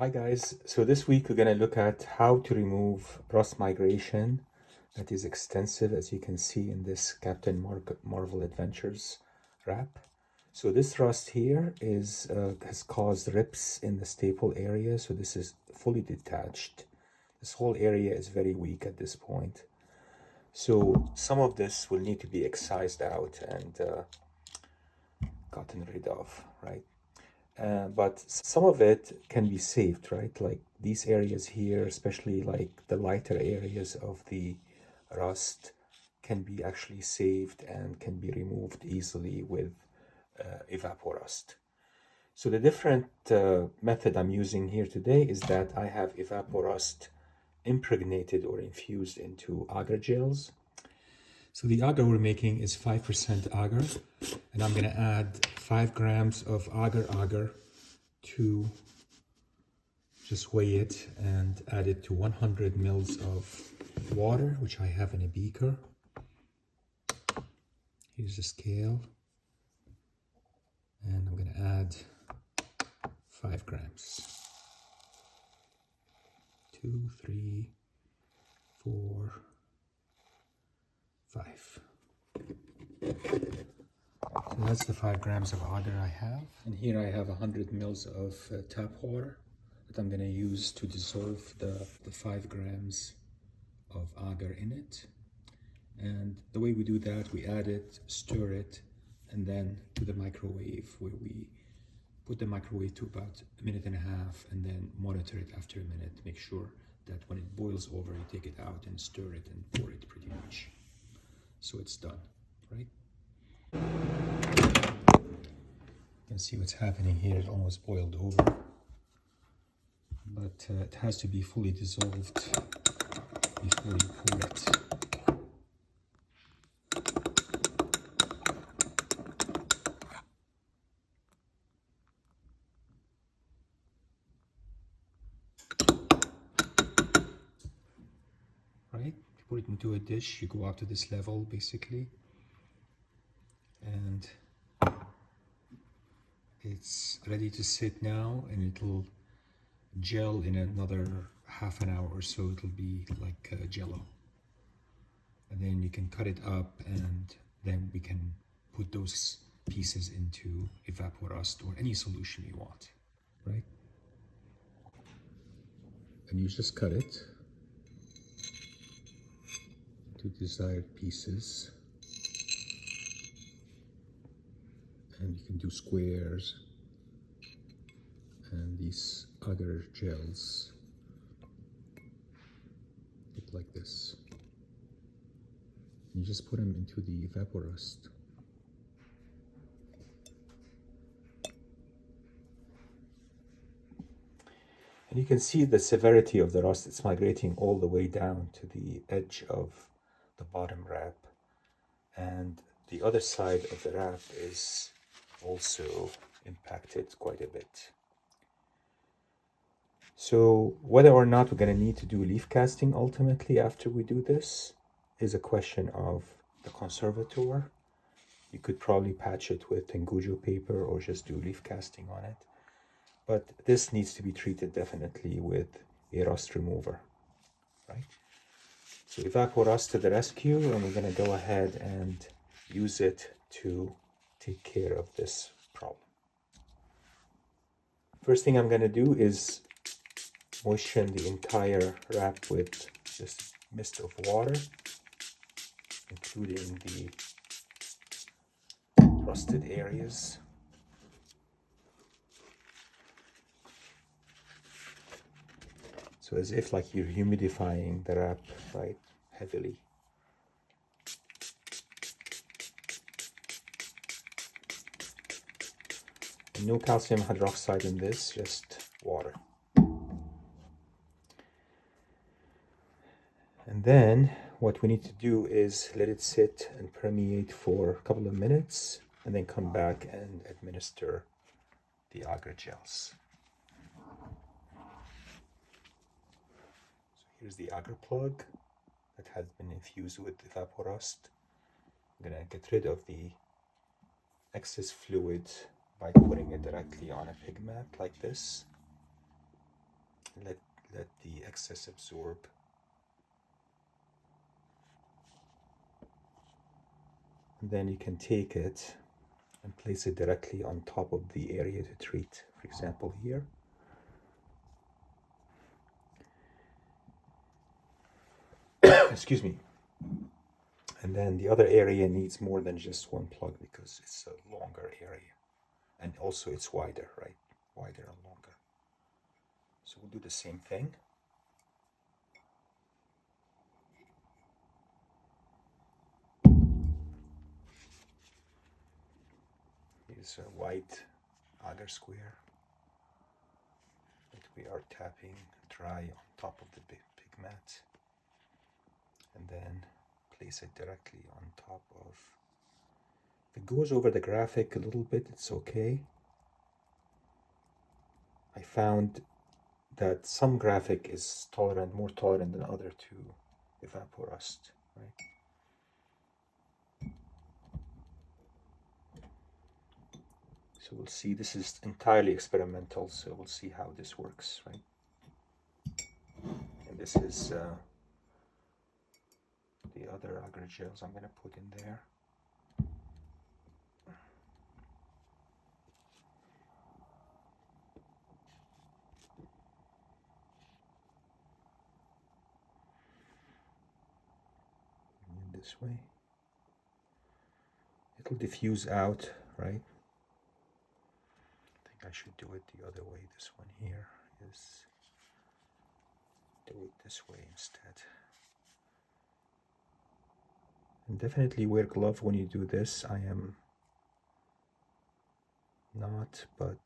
Hi guys, so this week we're going to look at how to remove rust migration that is extensive, as you can see in this Captain Marvel Adventures wrap. So this rust here has caused rips in the staple area, so this is fully detached. This whole area is very weak at this point. So some of this will need to be excised out and gotten rid of, right? But some of it can be saved, right? Like these areas here, especially like the lighter areas of the rust, can be actually saved and can be removed easily with Evapo-Rust. So the different method I'm using here today is that I have Evapo-Rust impregnated or infused into agar gels. So the agar we're making is 5% agar, and I'm going to add 5 grams of agar to just weigh it and add it to 100 mils of water, which I have in a beaker. Here's the scale, and I'm going to add 5 grams. 2, 3, 4, 5. So that's the 5 grams of agar I have. And here I have 100 mils of tap water that I'm going to use to dissolve the 5 grams of agar in it. And the way we do that, we add it, stir it, and then to the microwave, where we put the microwave to about 1.5 minutes and then monitor it after a minute. Make sure that when it boils over, you take it out and stir it and pour it pretty much. So it's done, right? You can see what's happening here. It almost boiled over. But it has to be fully dissolved before you pour it. Right? You put it into a dish, you go up to this level basically, and it's ready to sit now, and it'll gel in another half an hour or so. It'll be like jello, and then you can cut it up, and then we can put those pieces into Evapo-Rust or any solution you want, right? And you just cut it to desired pieces, and you can do squares. And these agar gels look like this. You just put them into the Evapo-Rust. And you can see the severity of the rust. It's migrating all the way down to the edge of the bottom wrap. And the other side of the wrap is also impacted quite a bit. So whether or not we're going to need to do leaf casting ultimately after we do this is a question of the conservator. You could probably patch it with Tengujo paper or just do leaf casting on it. But this needs to be treated definitely with a rust remover, right? So Evapo-Rust to the rescue, and we're going to go ahead and use it to take care of this problem. First thing I'm going to do is moisten the entire wrap with just a mist of water, including the rusted areas. So as if like you're humidifying the wrap, right, heavily. And no calcium hydroxide in this, just water. And then what we need to do is let it sit and permeate for a couple of minutes, and then come back and administer the agar gels. Here's the agar plug that has been infused with Evapo-Rust. I'm going to get rid of the excess fluid by putting it directly on a pig mat like this. Let the excess absorb. And then you can take it and place it directly on top of the area to treat, for example here. Excuse me. And then the other area needs more than just one plug because it's a longer area. And also it's wider, right? Wider and longer. So we'll do the same thing. Here's a white agar square that we are tapping dry on top of the big mat. And then place it directly on top of. If it goes over the graphic a little bit, it's okay. I found that some graphic is tolerant, more tolerant than other to Evapo-Rust, right? So we'll see, this is entirely experimental, so we'll see how this works, right? And this is the other agar gels I'm going to put in there. And this way. It'll diffuse out, right? I think I should do it the other way. This one here is do it this way instead. And definitely wear gloves when you do this. I am not, but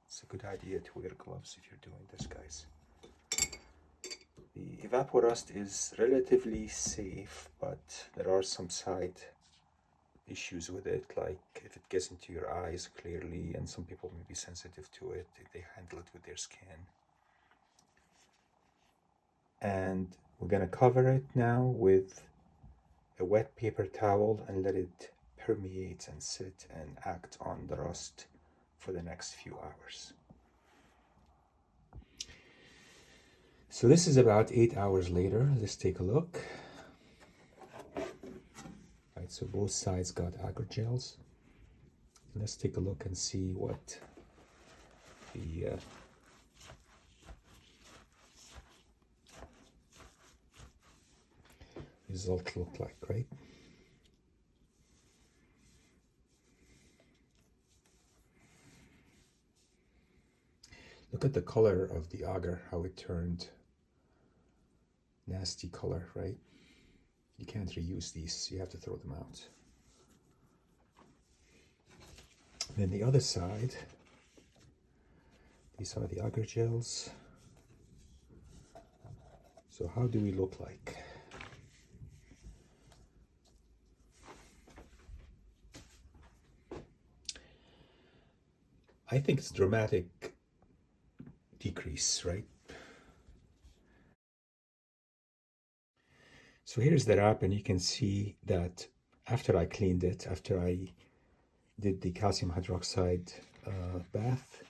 it's a good idea to wear gloves if you're doing this, guys. The Evapo-Rust is relatively safe, but there are some side issues with it, like if it gets into your eyes clearly, and some people may be sensitive to it if they handle it with their skin. And we're going to cover it now with a wet paper towel and let it permeate and sit and act on the rust for the next few hours. So this is about 8 hours later. Let's take a look. Right, so both sides got agar gels. Let's take a look and see what the result look like, right? Look at the color of the agar, how it turned nasty color, right? You can't reuse these, you have to throw them out. Then the other side, these are the agar gels. So how do we look like? I think it's dramatic decrease, right? So here's the wrap, and you can see that after I cleaned it, after I did the calcium hydroxide bath,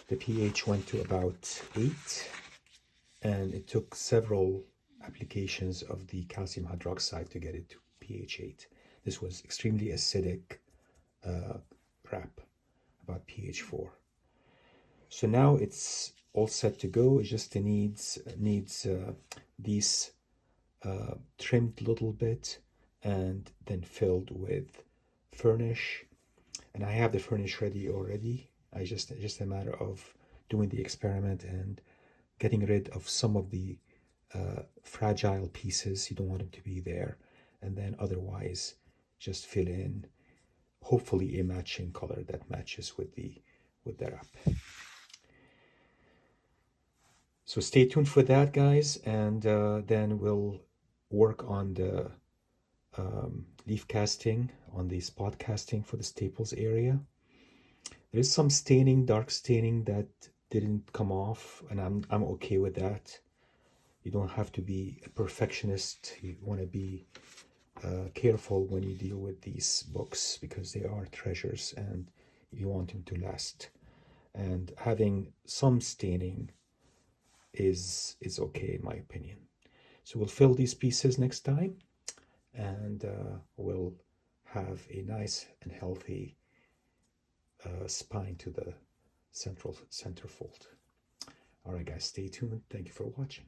the pH went to about 8, and it took several applications of the calcium hydroxide to get it to pH 8. This was extremely acidic wrap, about pH 4. So now it's all set to go. It just needs these trimmed a little bit and then filled with furnish. And I have the furnish ready already. Just a matter of doing the experiment and getting rid of some of the fragile pieces. You don't want them to be there. And then otherwise just fill in hopefully a matching color that matches with the wrap. So stay tuned for that, guys, and then we'll work on the leaf casting, on the spot casting for the staples area. There is some staining, dark staining that didn't come off, and I'm okay with that. You don't have to be a perfectionist. You want to be careful when you deal with these books because they are treasures and you want them to last. And having some staining is okay in my opinion. So we'll fill these pieces next time, and we'll have a nice and healthy spine to the center fold. All right, guys, stay tuned. Thank you for watching.